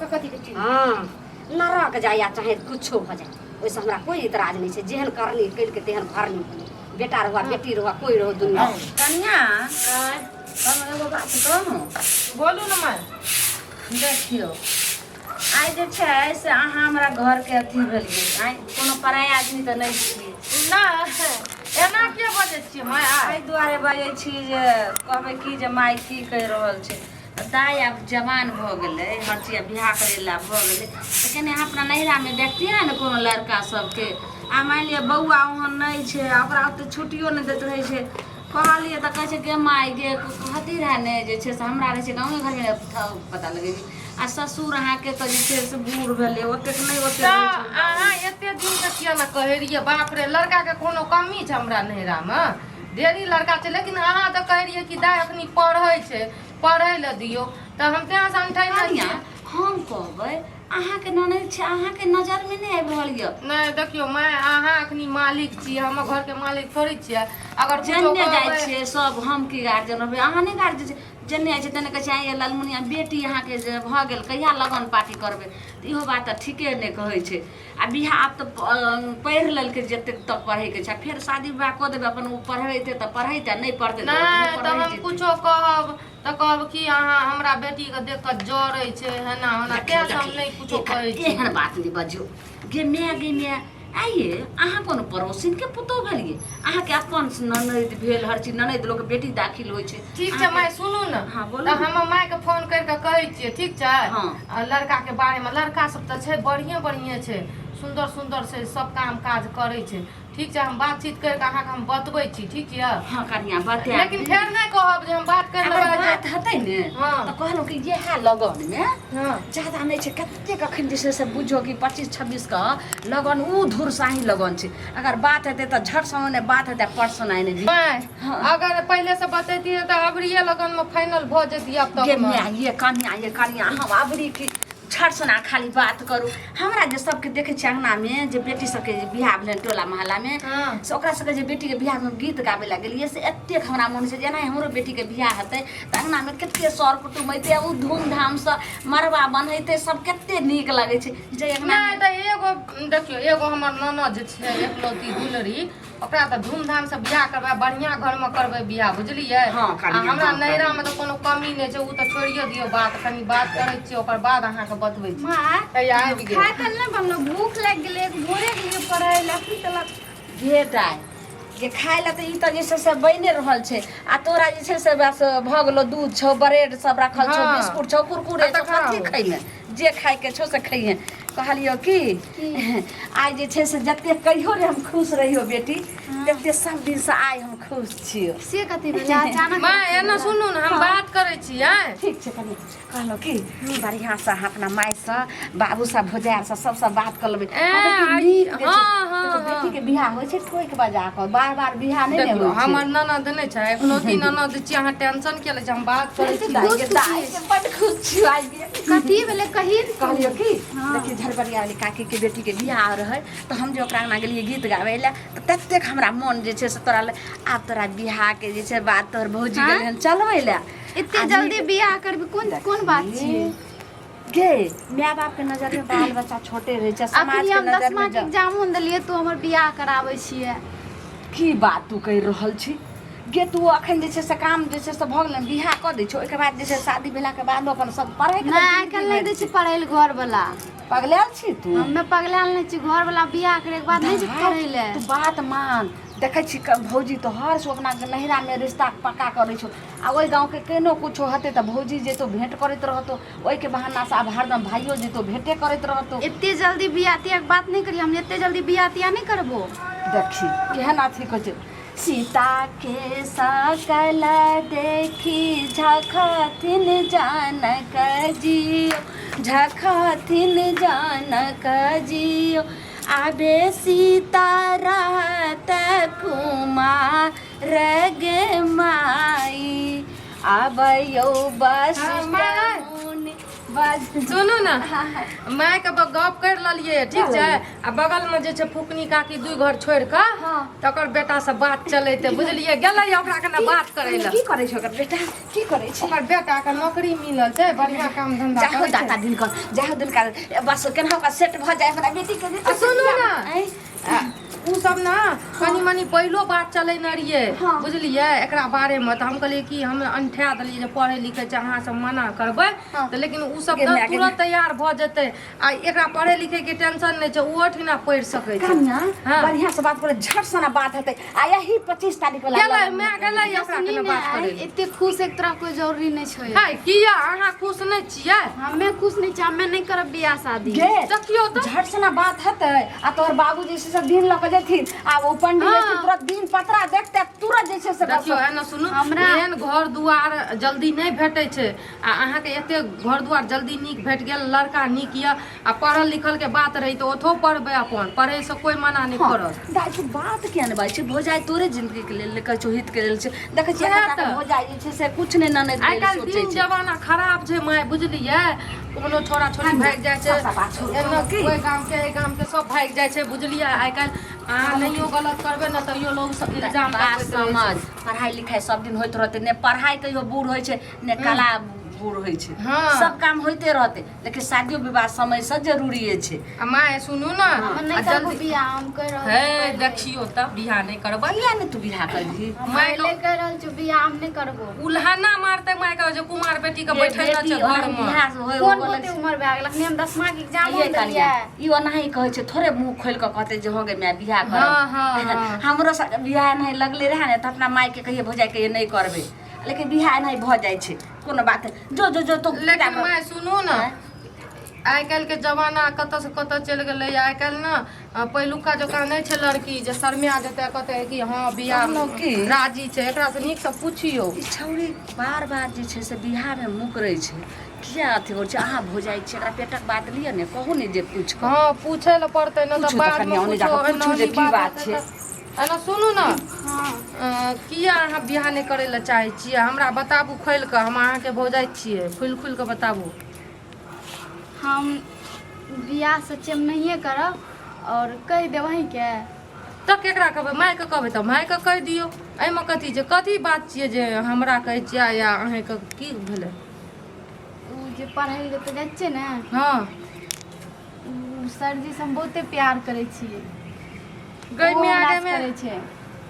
कथी के चीज हाँ नरक जाए या चाहे कुछो हो जाए वैसे हमरा कोई इतराज नहीं है जेहन करनी कल के तेहन भरनी बेटा रहुआ बेटी रहुआ कोई रहो दुनिया कनिया हम एगो बात कहूँ बोलू न माय देखियो आइ जे छै से अहाँ हमरा घर के अथी भेलियै आइ कोनो पराया आदमी तऽ नहि छियै ना एना के बजै छियै माय एहि दुआरे बजै छी जे कहबै की जे माय की कहि रहल छै दाइ आब जवान भऽ गेलै हर चीज बियाह करै ला भऽ गेलै तऽ कनि अहाँ अपना नैहरामे देखतियै ने कोनो लड़का सबके आ मानि लिअ बौआ ओहन नहि छै ओकरा ओते छुट्टियो नहि दैत रहै छै कहलियै तऽ कहै छै गे माय गे कहती रहै ने जे छै से हमरा रहै छै गाँवे घरमे पता लगेबी आ ससुर अहाँके तऽ जे छै से बूढ़ भेलै ओतेक नहि ओतेक अहाँ एते दिन से किया ना कहै रहियै बाप रे लड़का के कोनो कमी छै हमरा नैहरामे ढेरी लड़का छै लेकिन अहाँ तऽ कहै रहियै कि दाइ अखनी पढ़ै छै पढ़ै लए दियौ तऽ हम तेँ से अंठै हम कहबै अहाँके ननद छै अहाँके नजरमे नहि आबि रहल यऽ नहीं देखियो मैं अहाँ अखनी मालिक छी हम घर के मालिक थोड़ी छियै अगर जन्ने जाइ छियै सब हम की गार्जियन रहबै अहाँ नहि गार्जियन छै जन्ने जाइ छै तेने कहै छै आइ लालमुनिया बेटी अहाँके जे भऽ गेल कहिया लगन पार्टी करबै तऽ इहो बात तऽ ठीके नहि कहै छै आ बियाह आब तऽ पढ़ि लेलकै जतेक तक पढ़ैके छै फेर शादी विवाह कऽ देबै अपन ओ पढ़ेतै तऽ पढ़ेतै नहि पढ़तै नहीं तऽ हम कुछो कहब तऽ कहब कि अहाँ हमरा बेटीके देख कऽ जरै छै हेना होना तेँ से हम नहीं कुछो कहै छी एहन बात नहीं बजियो गे माय आइए अहाँ कोनो पड़ोसिन के पुतोह भेलिए अहाँ के अपन ननद भेल हर चीज ननद लोग बेटी दाखिल होइ छै ठीक छै माय सुनू न हाँ बोलू तऽ हम माय के फोन कर के कहै छियै ठीक छै हाँ लड़का के बारे में लड़का सब तऽ छै बढ़िया छै सुंदर से सब काम काज करै छै ठीक छै हम बातचीत करके अहाँके हम बतबै छी ठीक छै हाँ कनिया बता लेकिन फेर नहीं कहब जे हम बात कर लेबै बात हेतै ने हाँ तऽ कहलहुँ कि इएह लगन में हाँ ज्यादा नहीं छै कतेक अखन जे छै से बुझो कि 25-26 का लगन ऊ धुरसाही लगन छै अगर बात हेतै तऽ झट समय बात हेतै परसों आइ नहीं अगर पहले से बतैतियै तऽ अबरिये लगन में फाइनल भ जेतियै अब तक ये कनिया हम अबरी की छठ सुना खाली बात करू हमरा जे सबके देखे छियै अंगना में जे बेटी सबके जे बियाह भेल टोला मोहल्ला में से ओकरा सबके जे बेटी के बियाह में गीत गावे ला गेलियै से एतेक हमरा मन से जेना हमरो बेटी के बियाह हेतै तऽ अंगना में कते सर कुटुम अइतै उ धूमधाम से मरबा बनैते सब कते नीक लागै छै जे अंगना नहीं तऽ एगो देखियो एगो हमर ननद छै एकलौती गुलरी ओकरा तऽ धूमधाम से बियाह करबै बढ़िया घर में करबै बियाह बुझलियै हमरा नैहरा में तऽ कोनो कमी नहीं छै उ तऽ छोड़िए दियौ बात कनी बात करै छियै ओकर बाद अहाँके बतबै छी माय आबि गेल खाय तऽ नहीं बनलो भूख लग गेलै भोरे गेलियै पढ़ै ला की तलक भेटाय जे खाय ला तऽ ई तऽ जे छै से बने रहल छै आ तोरा जे छै से बस भऽ गेलो दूध छौ ब्रेड सब रखल छौ बिस्कुट छौ कुरकुरे छौ कथी खैमे जे खाय के छौ से खैहे कहलियो की आइ जे छै से जते कहियो रे हम खुश रहियो बेटी तते सब दिन से आइ हम खुश छियो से कथी भेलै अचानक माय एना सुनू न हम बात करै छियै ठीक छै कनी कहलो की बढ़िया से अपना माय से बाबू से भौजाई से सब से बात कर लेबै बेटी के बियाह होइ छै ठोक बजा के बार बियाह नहीं ने होइ छै हमर ननद नहीं छै एकलौती ननद छी अहाँ टेंशन के ले हम बात करै छी बड़ खुश छी आइ कथी भेलै कही कहलियो की देखी झरबरिया वाली काकी के बेटी के बियाह रहे तो हम जो ओकरा अंगना गेलियै गीत गाबै ला तऽ ततेक हमरा मन जे छै से तोरा आब तोरा बियाह के जे छै बात तोहर भौजी गेलै चलबै ला इतने जल्दी बियाह करबी कोन बात छियै गे माय बाप के नजर में बाल बच्चा छोटे रहे छै समाज के हम नजर 10वां के एग्जाम देलियै तू हमर बियाह कराबै छियै की बात तू कहि रहल छी गे तू अखन जे छै से काम जे छै से भऽ गेलै बियाह कऽ दै छौ ओहिके बाद जे छै शादी भेला के बाद अपन सब पढ़ै के नहीं आइकाल्हि नहीं दै छी पढ़ै ले घर वाला पगलाल छी तू हमे पगलाल नहीं छी घर वाला बियाह करे के बाद नहीं छी पढ़ै ले तू बात मान देखै छी भौजी तो हर सो अपना नैहरा में रिश्ता पक्का करै छौ आ ओइ गांव के केनो कुछो हते त भौजी जेतो भेंट करैत रहतो ओइ के बहाना से अब हरदम भाइयो जेतो भेंटे करैत रहतो इतने जल्दी बियाह तिया के बात नहीं करी हम इतने जल्दी बियाह तिया नहीं करबो देखी केहन अथी कहै छै सीता के सकल देखी झखथिन जानक जियो झखथिन जानक जियो आबे सीता रहत कुमार गे माई आबयो बस सुनू ना माय के गप कर ललिए ठीक छै आ बगल में जे छै फुकनी काकी 2 घर छोड़ के तकर बेटा से बात चलेते बुझलिए गेलै ओकरा कने बात करे ला की करे छै ओकर बेटा की करे छै ओकर बेटा के नौकरी मिलल छै बढ़िया काम धंधा जाहो करे दाता दिन कर जाहो दिन कर बस केनहो का सेट भ जाए हमरा बेटी के सुनू ना उ सब ना कनी मनी पहिलो बात चले न रहिए बुझलिए एकरा बारे में त हम कहलिए कि हम अंठा दलिए जे पढ़े लिखे छै अहाँ सब मना करबै त लेकिन उ सब तुरंत तैयार भ जेतै आ एकरा पढ़े लिखे के टेंशन नै छै उ ठिना पढ़ सकै छै बढ़िया से बात करे झट सना बात हेतै आ यही 25 तारीख वाला गेलै मैं गेलै ओकरा कने बात करे एते खुश एक तरह कोई जरूरी नै छै है किया अहाँ खुश नै छियै हमें खुश नै छी हमें नै करब बियाह शादी देखियो त झट सना बात हेतै आ तोहर बाबूजी से सब दिन लक जेथिन आ वो पंडित जी तुरंत दिन पत्रा देखते तुरंत जैसे से देखियो है ना सुनू एहन घर दुआर जल्दी नहीं भेटै छै आ अहाँ के एते घर दुआर जल्दी नीक भेट गेल लड़का नीक या आ पढ़ल लिखल के बात रही तो ओथो पढ़बे अपन पढ़े से कोई मना नहीं करत दाई तू बात किया ने बाई छै भोजाई तोरे जिंदगी के लेल लेकर चोहित के लेल छै देखे छी भोजाई जे छै से कुछ नै ननद आइ काल दिन जमाना खराब छै माय बुझलिए कोनो छोरा छोरी भाग जाय छै एना कोई गाम के सब भाग जाय छै बुझलिए आइ काल आ नहियो गलत करबे न तइयो लोग सब इल्जाम समझ पढ़ाई लिखाई सब दिन होइत रहते ने पढ़ाई कहियो बूढ़ होय छै ने कला बूढ़ होय छै सब काम होइते रहते लेकिन शादियो विवाह समय से जरूरी छै आ माय सुनू ना नै करब बियाह हम कर रहल हे देखियो त बियाह नहीं करबै या ने तू बियाह करही मैं ले कर रहल छी बियाह हम नै करबो उल्हाना मारते माय के जे कुमार बेटी के बैठै न छै घर में कोन कोते उम्र भए गेल अखनी हम 10वां के एग्जाम हो देलिए ई ओनाही कहै छै थोड़े मुंह खोल के कहते जे हो गे मैं बियाह करब हमरो बियाह नहीं लगले रहे ने त अपना माय के कहिए भौजाई के नहीं करबे लेकिन बियाह नहीं भ जाय छै कोनो बात जो तो लेकिन माय सुनू ना आइ काल्हि के जमाना कतऽ से कतऽ चलि गेलै आइ काल्हि ना पहिलुका जकाँ नहि छै लड़की जे शर्मिया जेतै कहतै कि हाँ बियाह राजी छै एकरा से नीक से पूछियो ई छौरी बार जे छै से बियाह में मुकरै छै किया अथी हो छै अहाँ भौजाई छै एकरा पेटक बात लियो ने कहू ने जे पूछ हाँ पूछे ल पड़तै न त बाद में पूछो जे की बात छै एना सुनू ना किया अहाँ बियाह नहीं करे ला चाहे छियै हमरा बताबू खोल के हम अहाँ के भौजाई छियै खुल के बताबू हम बियाह सच्चे में नहीं करब और कह देबही के त केकरा कहबै माय के कहबै त माय के कह दियौ एहिमे कथी छै कथी बात छियै जे हमरा कहै छियै या अहाँ के की भेलै उ जे पढ़ाई ले जाइ छै ने हाँ सरजी से हम बहुते प्यार करे छियै गई में आगे में करे छै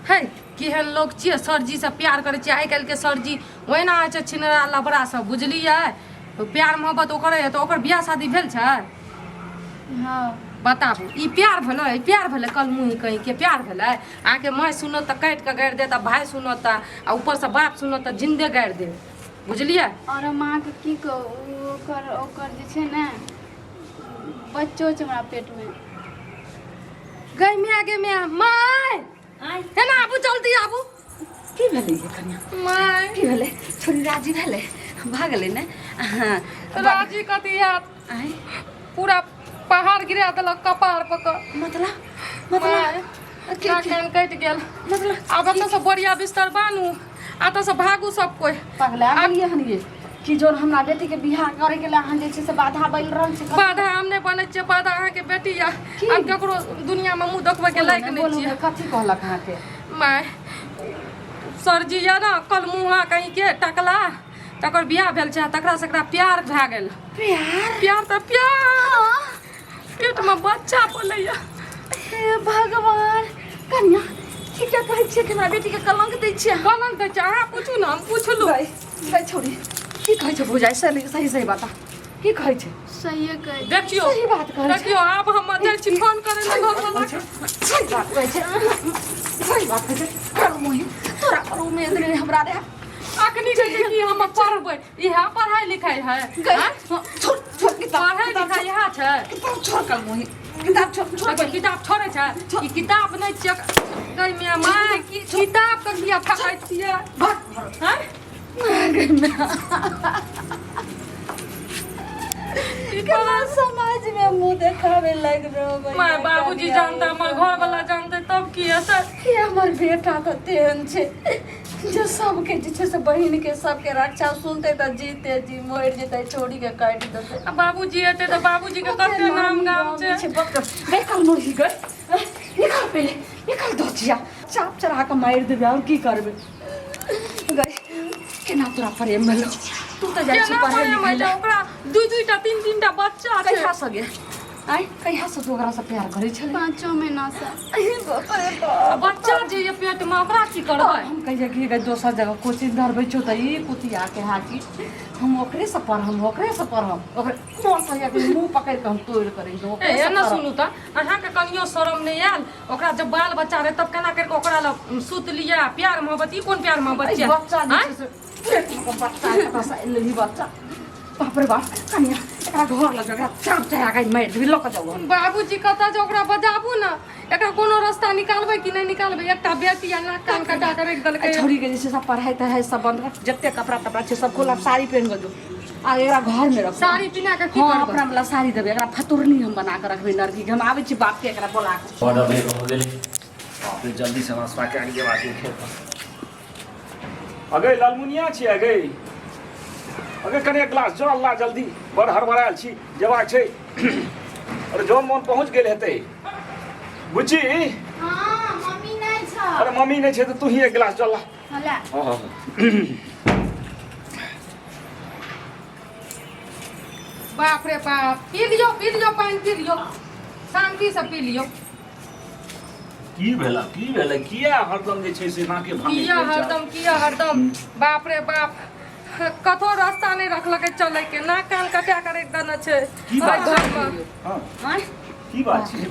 है केहन लोग छियै सरजी से प्यार करे छियै आइ काल्हि के सरजी ओहिना होइ छै छिनरा लबड़ा सब बुझलियै प्यार मोहब्बत ओकर है तो ओकर बियाह शादी भेल छै हाँ बताबू ई प्यार भेलै कल मुँह कहीं के प्यार भेलै आके माय सुनत त काटि के गाड़ि देत आ भाई सुनत आ ऊपर से बाप सुनत त जिंदे गाड़ि दे बुझलियै और हम अहाँके की कहू ओकर जे छै ने बच्चो छै हमरा पेट में गई में आगे में माय है ना आबू जल्दी आबू की भेलै ये कन्या माय की भेलै छोरी राजी भेलै भागले ने राजी कथी है पूरा पहाड़ गिरा देलक कपार पर मतलब कान कटि गेल आब एतऽ से बढ़िया बिस्तर बानू एतऽ से भागू सब कोई पगला आलिए हनिए कि जोन हमरा बेटी के बियाह करे के लिए अहाँ जे छै से बाधा बन रहल छै बाधा हम नहीं बनै छियै बाधा अहाँ के बेटी या हम केकरो दुनिया में मुंह देखबै के लायक नहीं छियै कथी कहलक अहाँ के माय सरजी या ना कल मुँह कहीं के टकला तकर बियाह भेल छै तकरा से एकरा प्यार भए गेल प्यार त प्यार पेट में बच्चा पलैया हे भगवान कन्या की क्या कहै छियै कि हमरा बेटी के कलंक दै छियै कलंक दै छियै अहाँ पूछू ना हम पूछलू गई छोड़ी की कहै छै भौजाई सही बता की कहै छै सही कह देखियो सही बात कहै छै देखियो आप हम जाइ छी फोन करे ले घर वाला के सही बात कहै छै सही बात कहै छै करू मोहि तोरा पर उम्मीद नहीं हमरा रे अखनी जे कि हम पढ़बै इहा पढ़ाई लिखाई है छोड़ किताब पढ़ाई लिखाई इहा छै किताब छोड़ कल मोहि किताब छोड़ किताब छोड़े छै ई किताब नहीं छै गई में माय की किताब के किया फाकै छियै हैं समाज में मुंह देखावे लग रहो माय बाबूजी जानता हमर घर वाला जानते तब की हेतै हमर बेटा तो तेहन छै जो सबके जे छै से बहिन के सबके रक्षा सुनते त जीते जी मर जेतै छोड़ी के काट देतै। आ बाबूजी एते त बाबूजी के कते नाम गाम छै। बेकल मुर्गी गई निकाल पहले निकाल दो चिया चाप चढ़ा के मार देबे और की करबे गई केना तोरा प्रेम भेलो तू त जाय छी पढ़े लिखे ओकरा दुई-दुईटा तीन-तीनटा बच्चा छै। कहिया से गे आई कहिया से तू ओकरा से प्यार करे छले 5 महीना से। बच्चा जे ये पेट में ओकरा की करबै। हम कहिया कि गई दोसर जगह कोचिंग धरबै छौ त ई कुतिया के हाथी हम ओकरे से पढ़म ओकरे मोर कहिया के मुंह पकड़ के हम तोड़ करे दो ए ना सुनू त अहाँ के कनियो शरम नहीं आयल ओकरा जब बाल बच्चा रहे तब केना करके ओकरा ल सुत लिया प्यार मोहब्बत ई कोन प्यार मोहब्बत छै। बच्चा के बच्चा कतऽ से एलै बच्चा बाप रे बाप कनिया एकरा घर लग एकरा चाप चढ़ा के मार देबी लक जाऊ हम बाबूजी कतऽ जे ओकरा बजाबू ना एकरा कोनो रास्ता निकालबै कि नहीं निकालबै। एकटा बेटी या नाक कान कटा के रख देलकै छोरी के जे छै सब पढ़ाई तढ़ाई सब बंद कर जते कपड़ा तपड़ा छै सब खोला साड़ी पहन के जो आ एकरा घर में रख साड़ी पिना के की हां करबै। अपना वाला साड़ी देबे एकरा फतुरनी हम बना के रखबे नरकी के हम आबै छी बाप के एकरा बोला के ऑर्डर नहीं हो गेले बाप रे जल्दी से नाश्ता के आगे बात खेत अगे लालमुनिया छी अगे अगे कने एक गिलास जो अल्लाह जल्दी बड़ हड़बड़ायल छी जेबाक छै। अरे जौन मोन पहुँच गेल हेतै बुच्ची हां मम्मी नहीं छ। अरे मम्मी नहीं छै तो तू ही एक गिलास जो अल्लाह हला बाप रे बाप पी लियो पानी पी लियो शांति से पी लियो। की भेला किया हरदम जे छै से नाके भांगे किया हरदम बाप रे बाप कतो रास्ता नहीं रखलकै चले के नाक कान कटा करे देने छै की बात घर छै? में। हां हां की बात छै?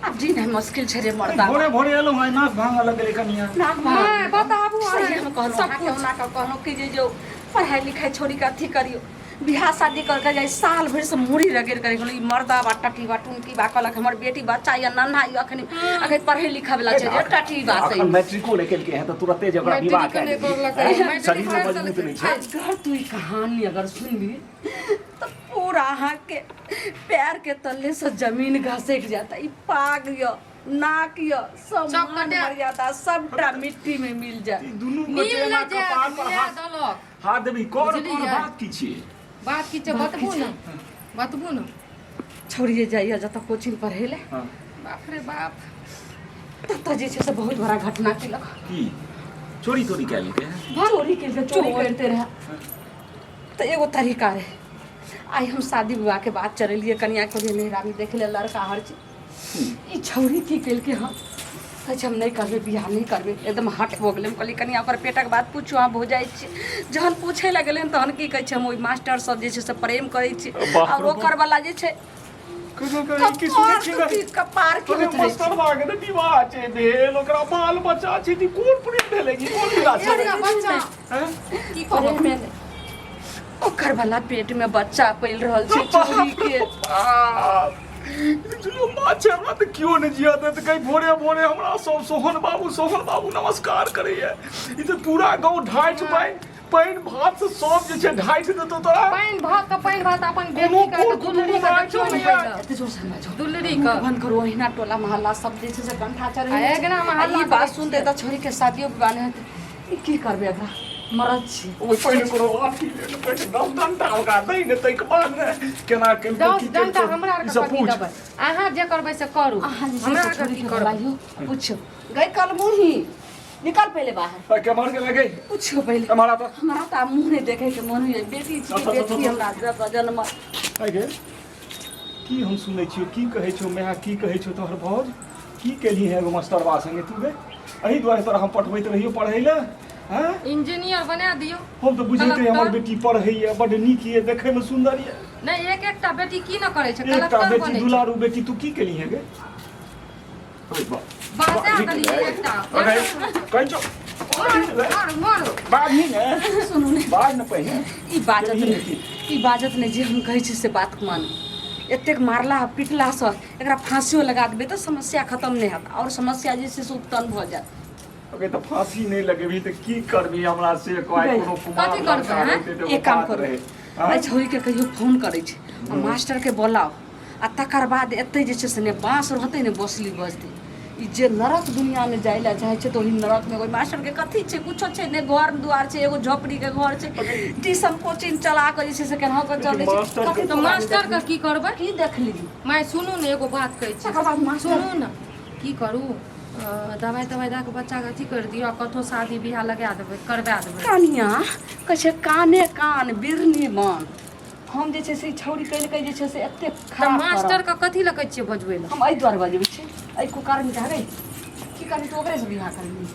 अब जी नहीं मुश्किल छै रे मर्दा भोरे भोरे एलौ है नाक भांग लगले कनिया नाक हां बताबू सही हम कहलो सब सब ना कहलो कि जे जो पढ़ाई लिखाई छोड़ी के अथी करियो बियाह शादी करके जाए साल भर से मुड़ी रगड़ करे ई मर्दा बा टटी बा टुनकी बा कहलक हमर बेटी बच्चा या नन्हा ई अखन पढ़े लिखे वाला छै जे टटी बा अखन मैट्रिको लेके है तो तुरंते जकरा विवाह कर शरीर में मजबूत नहीं छै। अगर तू ई कहानी अगर सुनबी तो पूरा अहाँ के पैर के तले से जमीन घसक जाता ई पाग यो नाक यो सब चौकटे। मर जाता सबटा मिट्टी में मिल जाए दुनू नील बच्चे ना जे कपार पर मिला हाथ देलक हाथ देबी कौन बुझलियै? बात की छियै बात की छै बतबू ना छोड़िए जाइए जतऽ कोचिंग पढ़े ले हां बाप रे बाप ततऽ जे छै से बहुत बड़ा घटना केलक की चोरी तोरी कैल के चोरी चोरी करते रहे तो एगो तरीका रहे आई हम शादी विवाह के बात चलिए कनिया को नहरा में देख ले लड़का हर चीज ई छौरी की कल के हम कहे हम नहीं करबे बियाह नहीं करबे एकदम हट हो गेलै कहली कनिया ओकर पेटक बात पूछू अहाँ भो जाइ छी जहन पूछे लगलै तहन की कहै छै हम ओहि मास्टर सब जे छै से प्रेम करै छी और ओकर वाला जे छै कपार के होत रहै छै। मास्टर बागे ने विवाह छै भेल ओकरा बाल बच्चा छै ती कोन प्रेम भेलै की कोन विवाह छै छोड़िया बच्चा हैं की प्रेम कहब में नहीं। ओकर वाला पेट में बच्चा पल रहल छै छोरी के चलो बात छै हमरा तऽ क्यों नहि जिया दे तऽ कहीं भोरे भोरे हमरा सब सोहन बाबू नमस्कार करैया ई तऽ पूरा गांव ढाइठ पाइन भात से सब जे छै ढाइठ देतो तोरा पाइन भात अपन बेटी का दुलरी का देखियो नहीं पहिले एते जोर से बाजो दुलरी का बंद करो अहिना टोला मोहल्ला सब जे छै से कंठा चढ़ै आ एकरा मोहल्ला ई बात सुनते त छोरी के शादियो विवाह नहीं हेतै ई की करबे एकरा मरद छी ओइ पहिले कोनो अथी ले पहिले दम डंडा ओकरा दै ने तै के बाद ने केना के 10 घंटा हमरा आर के पति देबै अहाँ जे करबै से करू हमरा आर के की करबै पूछो गई कल मुही निकल पहले बाहर के मार के लगे पूछो पहले हमारा तो हमारा तो मुंह नहीं देखे के मन है बेटी छी बेटी हमरा जब जन्म आगे की हम सुनै छियो की कहै छौ मैं की कहै छौ तोहर भौज की केली है एगो मास्टरबा संगे तू गे एही दुआरे तोरा हम पढ़बैत रहियो पढ़ै ले हैं इंजीनियर बना दियो हम तो बुझैते हमर बेटी पढ़ैया बड नीक ये देखै में सुंदर ये नहीं एकटा बेटी की न करे छै एकटा कलेक्टर बेटी बने छै दुलारू बेटी तू की केली है गे ओए बा बाजा देली एकटा अरे कहै छौ मार बाज ही ने सुनू ने बाज न पहिने ई बाजत नहीं जे हम कहै छी से बात मान एतेक मारला पिटला से एकरा फांसियो लगा देबे तो समस्या खत्म नहीं होता और समस्या जे से उत्पन्न भ जात ओके तो फांसी नहीं लगेबी तो की करबी हमरा से कोई कोनो कुमार कथी करबै, हैं? एक काम करो आई छोरी के कहियो फोन करे छै आ मास्टर के बोलाओ आ तकर बाद एते जे छै से ने बांस रहते ने बसली बजते ई जे नरक दुनिया में जाइला चाहे छै तो ई नरक में कोई मास्टर के कथी छै कुछो छै ने घर दुआर छै एगो झोपड़ी के घर छै ट्यूशन कोचिंग चला के जे छै से केना के चलै छै कथी तो मास्टर का की करबै की देखली मैं सुनू ने एगो बात कहै छी तकर बाद मास्टर सुनू ने की करू दवाई दवाई दऽ के बच्चा के अथी कर दियौ कतौ शादी बियाह लगा देबै करबा देबै कानिया कहै छै काने कान बिरनी मान हम जे छै से ई छौरी कहि के जे छै से एते तऽ खराब मास्टर के कथी लगे छियै बजबै लए हम एहि दुआरे बजबै छी एहि कुकार में जागे की करी तो ओकरे से बियाह करली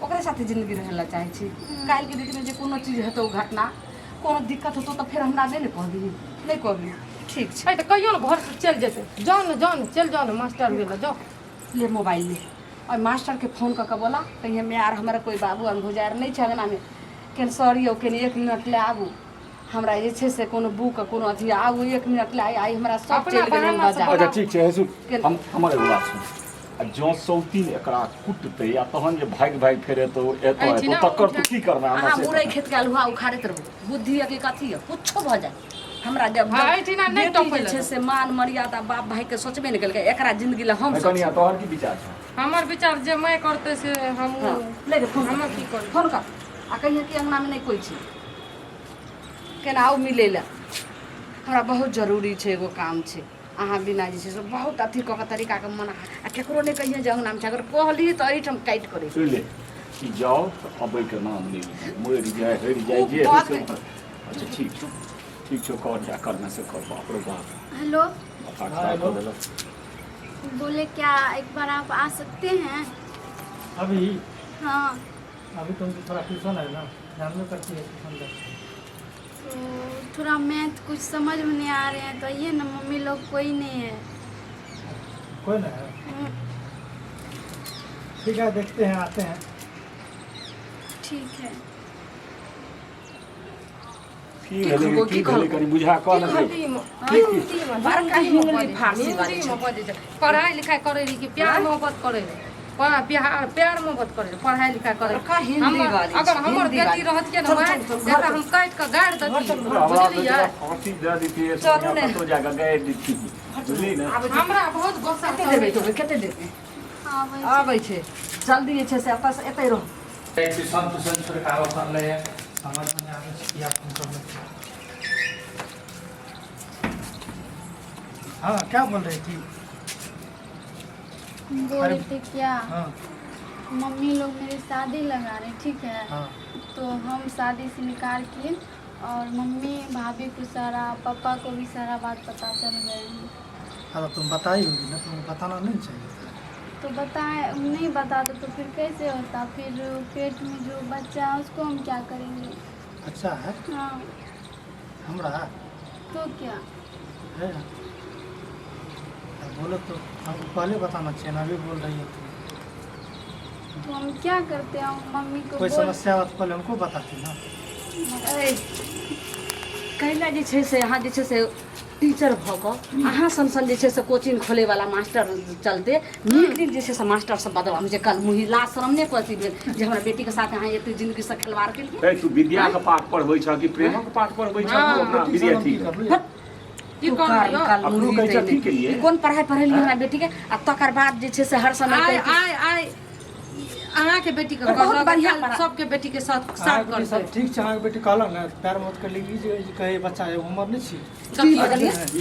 ओकरे साथे जिंदगी रहै लए चाहै छी काल्हि के दिन में जे कोनो चीज हेतौ घटना कोनो दिक्कत होतौ तऽ फेर हमरा नहि कहबी नहीं कहबी ठीक छै तऽ कहियो ने घर से चलि जेतै जाउ ने चल जाउ ने मास्टर गेल जाउ ले मोबाइल ले और मास्टर के फोन कऽ के बोला कहिए मैं यार हमारा कोई बाबू गुजार नहीं छै अंगना में केन सॉरी हो केन 1 मिनट ले आबू हमरा जे छै से कोनो बुक कोनो अथी आबू 1 मिनट ले आई हमरा सब चलि गेलै बाजार अच्छा ठीक छै हेसु हम हमर एगो बात सुन आ जँ सौतीन एकरा कुटतै आ तहन जे भागि फेरे तो एतो तकर तो की करना अहाँ मुरई खेत के अलुहा उखाड़ैत रहू बुद्धि के कथी है कुछो भ जाए हमरा जब नहीं बेटी जे छै से मान मर्यादा बाप भाई के सोचबे नहीं केलकै एकरा जिंदगी ले हम कनिया तोहर की विचार छै हमर विचार जे मैं करते से हम ले फोन हम की करू फोन कर आ कहिए कि अंगना में नहीं कोई छै केना आउ मिलै लए हमरा बहुत जरूरी छै एगो काम छै अहाँ बिना जे छै से बहुत अथी कऽ के तरीका के मना आ केकरो नहीं कहिए जे अंगना में छै अगर कहली तऽ एहिठाम काटि करे सुन ले कि जाओ अबै के नाम ले मरि जाए हरि जाए जे अच्छा ठीक छो कर जा करना से कर बाप रे बाप हेलो माथा खराब कर देलक बोले क्या एक बार आप आ सकते हैं अभी हाँ अभी तुमको थोड़ा ट्यूशन है ना ध्यान में करती है ट्यूशन तो थोड़ा मैथ कुछ समझ में नहीं आ रहे हैं तो आइए ना मम्मी लोग कोई नहीं है कोई ना है ठीक है देखते हैं आते हैं ठीक है की भेलै कनी बुझा कह न पढ़ाई लिखाई करे रही कि प्यार मोहब्बत करे प्यार मोहब्बत करे पढ़ाई लिखाई करे अगर हमर बेटी रहत के ना जकरा हम काट के गाड़ देती बुझलियै फांसी दे देती है चलो ने तो जाके गाड़ देती बुझली ना हमरा बहुत गुस्सा देबै तो कते देबै आबै छै जल्दी जे छै से एतै रह ट्यूशन छोड़ के आओ कर ले समझ में नहीं आवे कि आप फोन कर लेते हाँ क्या बोल रही थी बोल रहे थे क्या हाँ मम्मी लोग मेरी शादी लगा रहे ठीक है हाँ तो हम शादी से निकाल के और मम्मी भाभी को सारा पापा को भी सारा बात पता चल गए हैं हाँ तो तुम बताई होगी ना तुम्हें बताना नहीं चाहिए तो बताए नहीं बताते तो फिर कैसे होता फिर पेट में जो बच्चा है उसको हम क्या करेंगे अच्छा है हाँ हमरा तो क्या है बोलो तो हमको पहले बताना चाहिए ना अभी बोल रही है तो हम क्या करते हैं मम्मी को कोई बोल समस्या हो तो पहले हमको बताती ना कैला जे छै से अहाँ जे छै से टीचर भऽ कऽ अहाँ सन जे छै से कोचिंग खोले वाला मास्टर चलते नीक दिन जे छै से मास्टर सब बदला मुझे कल मुही लाज शरम नहि कथी भेल जे हमरा बेटी के साथ अहाँ एते जिंदगी से खिलवाड़ केलिए तू विद्या के पाठ पढ़बै छ कि प्रेम के पाठ पढ़बै छ अपना विद्यार्थी की कर कोन पढ़ाई पढ़ेली हमरा बेटी के आ तकर बाद जे छै से हर समय आय अहाँ के बेटी के बहुत बढ़िया सबके बेटी के साथ साथ कर सब ठीक छै अहाँ के बेटी कहला ना पैर मत कर ली जे कहे बच्चा है उम्र नहीं छी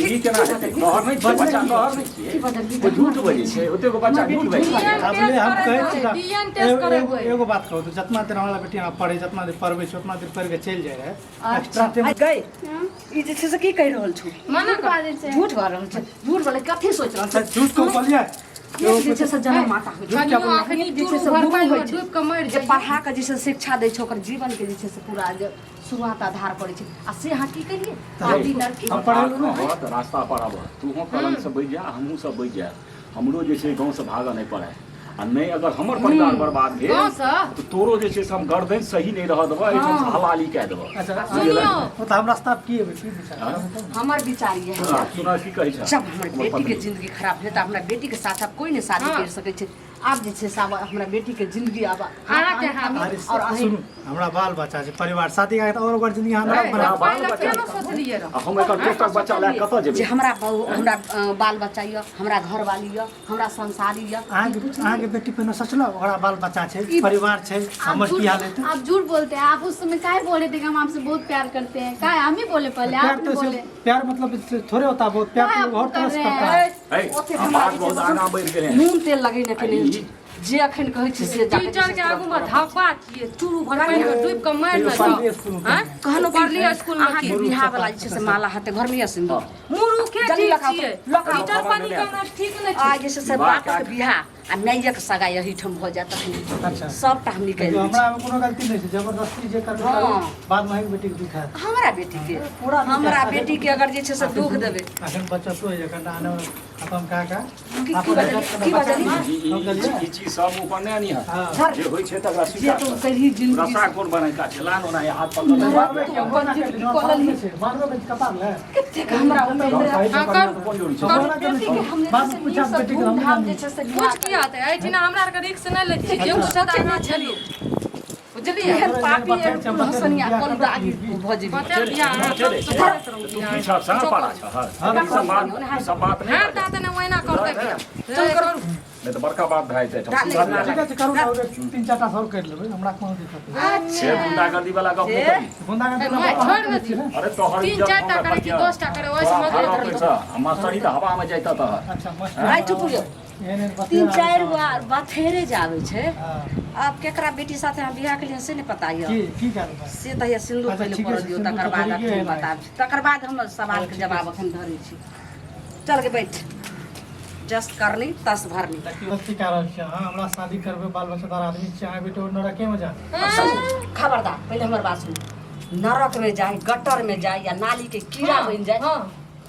ई केना हेतै कहर नहीं छै बच्चा कहर नहीं छै ओ झूठ बजै छै ओते को बच्चा झूठ बजै छै अब ले हम कहै छी डीएन टेस्ट करे हुए एगो बात कहू तो जितना देर हमरा बेटी यहाँ पढ़े जितना देर पढ़बै छै उतना देर पढ़ के चल जाय है एक्स्ट्रा टाइम गए ई जे छै से की कहि रहल छु मना कर झूठ कह रहल छै झूठ बोले कथी सोच रहल छै झूठ को बोलिए जे छै से जन्म माता होइ छै अखनी जे छै से भर गुरु पानि होइ में छै डूब के मर जे पढ़ा के जे छै शिक्षा दै छै ओकर जीवन के जे छै से पूरा जे शुरुआत आधार पड़ै छै आ से अहाँ की करिए आदि लड़की हम पढ़ल न रास्ता पर आब तू हो कलम से बैठ जा हमहू सब बैठ जा हमरो जे छै गांव से भागऽ नहीं पड़े आ नहीं अगर हमर परिवार बर्बाद भेल तो तोरो जे छै से हम गर्दन सही नहीं रह देबो एठन से हलाली कह देबो अच्छा सुनियो वो तो हम रास्ता की है की विचार हमर विचार ये है सुना की कहै छ जब हमर बेटी के जिंदगी खराब भेल त हमरा बेटी के साथ अब कोई नहीं शादी कर सकै छै आप जे छै से आब हमरा बेटी के जिंदगी आब अहाँ के हामी अरे और अहीं सुनू हमरा बाल बच्चा छै परिवार शादी का और ओकर जिंदगी हमरा बना पहिले केना सोचलियै रह आ हम एकर टोटक बच्चा लए कतऽ जे जेबै हमरा बहू हमरा बाल बच्चा यऽ हमरा घरवाली यऽ हमरा संसारी यऽ अहाँ के बेटी पे न सोचलो ओकरा बाल बच्चा छै परिवार छै हमर की हाल हेतै आप झूठ बोलते हैं। आप उस समय काहे बोले थे कि हम आपसे बहुत प्यार करते हैं? काहे हम ही बोले पहले, प्यार आप नहीं तो बोले। प्यार मतलब थोड़े होता बहुत प्यार हाँ, तो और आप तरह से कर करता रहे है है हम बात बहुत आगा बढ़ि गेलै नून तेल लगेने के नहीं जे अखन कहै छी से जाके टीचर के आगू में धप्पा छियै चूरू भर पानी के डूब के मारि न जाओ हैं कहनो पढ़लियै स्कूल में अहाँ के बियाह वाला जे छै से माला हाथे घर में सिंदूर मुरु के जल्दी ठीक लखाओ, छियै लखाओ। टीचर पानी करना ठीक नै आ छै जे छै से बाप के बियाह आ मायक सगा यही ठम भ जात तखन अच्छा सबटा हम निकल तो हमरा में कोनो गलती नहीं छै जबरदस्ती जे करबै हाँ। बाद में बेटी के दुख है हमरा बेटी के पूरा हमरा बेटी के अगर जे छै से दुख देबै अखन बच्चा तो है कटा आने खत्म का की बजली ई चीज सब ऊपर नहि आनी है हां जे होइ छै तकरा जे स्वीकार तो कर कही जिंदगी रसा कोन बनै का छै लानो ना हाथ पकड़ मारबे बेटी कपार ले कतेक हमरा उम्र हां कर कोन जोड़ी छै बेटी के हमने बात पूछा बेटी के हम हम जे छै से कुछ किया त ऐ जिना हमरा आर के रिक्स नै ले छी जे कुछ सादा ना छलिए बुझलियै एहन पापी एहन हसनिया कोन दागी भ जेबी बते बियाह तू पीछा सा पाड़ा छ सब बात हां नहीं ता तने ओइना करतै बियाह चल करू नहीं तो बड़का बात भए जाए ठीक है करू ना 3-4टा सॉल्व कर लेबै हमरा कोनो दिक्कत नहीं से गुंडागर्दी वाला गप नहीं करी गुंडा का मैं छोड़ दे अरे तोहर तीन चार टा करे कि 10 टा करे ओइ समझ ले मास्टरी तो हवा में जाता था अच्छा मस्त आई टुकुरियो एहन तीन चार बार बथेरे जावे छै हां अब केकरा बेटी साथे हम बियाह के लिए से नहीं पता ये की करबै से त ये सिंदूर अच्छा, पहले ठीक है, कर दियो सिंदूर तकर तो बाद करिए अखन है बता तकर बाद हम सवाल के जवाब अखन धरै छी चल के बैठ जस्ट करनी तस भरनी गलती कर रहल छी हां हमरा शादी करबै बाल बच्चादार आदमी छी अहाँ बेटो नरके में जा खबरदार पहले हमर बात सुन नरक में जाए गटर में जाए या नाली के कीड़ा बन जाए हां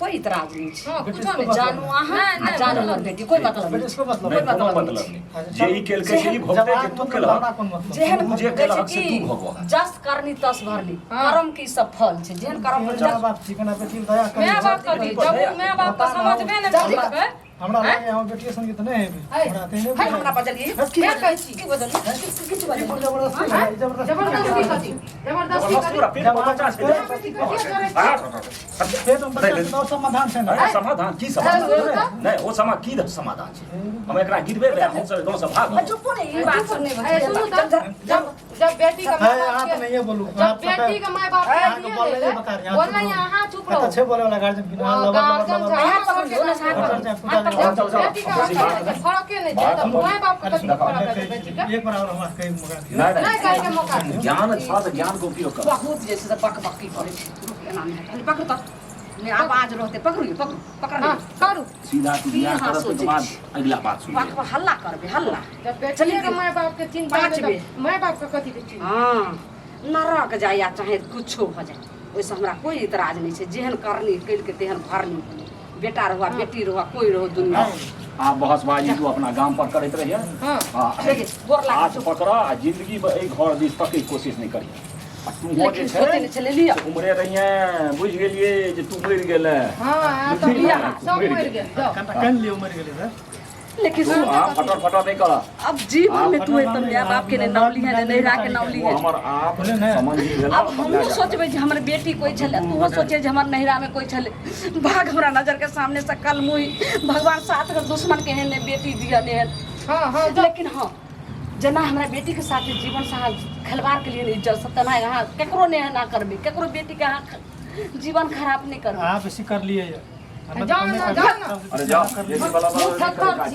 कोई इतराज नहीं छै हां कुछो नै जानू अहाँ आ जानू हमर बेटी कोई मतलब बेटे नहीं इसको मतलब नहीं कोनो मतलब नहीं जे ई केल के से ई भोगते जे तू केल हमरा कोन मतलब जेहन तू जे केलहक से तू भोगबह जस करनी तस भरनी कर्म की सब फल छै जेहन कर्म पर माँ बाप ठिकाना बेटी दया कर मैं बात कर दी जब मैं बाप का समझबे नै करबै हमरा लगे हम बेटी संग तो नहीं है हमरा तेने है हमरा बजलिए क्या कहै छी की बजलिए किछ बजलिए जबरदस्ती है जबरदस्ती कथी जबरदस्ती जबरदस्ती पूरा पेट में बच्चा छै पेट में बच्चा तो समाधान छै ना समाधान की समाधान नहीं वो की समाधान छै हम एकरा गिरबे बे हम सब गांव से भाग चुप नहीं ई बात सुनने ए सुनू त जब बेटी का है आप नहीं ये बोलू जब बेटी का माय बाप आपको बोल रहे बता रहे बोल रहे यहाँ चुप रहो अच्छे बोले वाला गार्जियन बिना गार्जियन लबर यहाँ पकड़ के ना साथ बेटी का फर्क नहीं छै त माय बाप का कथी फर्क है बेटी का एक बार और हमरा कहीं मगा दिया नहीं नहीं करे के मौका दे ज्ञान था तो ज्ञान को उपयोग कर बहुत जैसे से बकबकी करे छै रुक एना नहीं पकड़ तो नहीं आप आज रहते पकड़िए पकड़ हां करू सीधा तू बियाह करत के बाद अगला बात सुन बात पर हल्ला करबे हल्ला जब बेटी के माय बाप के चिंता पाँच है बे। तो माय बाप का कथी के चिंता हां नरक जाए या चाहे कुछो भ जाए ओइसे हमरा कोई इतराज नहीं छै जेहन करनी कइल के तेहन भरनी बेटा रहुआ बेटी रहुआ कोई रहो दुनिया आप बहसबाजी तू अपना गांव पर करत रहिए हां हां देखिए गोर लाग आज पकड़ा आ जिंदगी में एक घर दिस तक कोशिश नहीं करिए आ तू हो जे लेकिन सोचे नहीं चले लिया छै उमरे रहिए बुझ गेलिए जे तू मर गेले हां तो सब मर गेल जाओ कंटा कन लियो मर गेले सर लेकिन तू हां फटर नहीं करा अब जीवन में तू एकदम माँ बाप के ने नौली है नहीं रहा के नौली वो है हमर आप समझी गेला अब हमहू सोचबे जे हमर बेटी कोई छले तू सोचे जे हमर नहिरा में कोई छले भाग हमरा नजर के सामने से कल मुई भगवान साथ के दुश्मन के ने बेटी दिया ने हां हां लेकिन हां जना हमरा बेटी के साथ जीवन साथ खिलवाड़ के लिए इज्जत सतना यहाँ केकरो ने ना करबे केकरो बेटी के यहाँ जीवन खराब नहीं करबे आप इसी कर लिए जाओ ना अरे जाओ ये वाला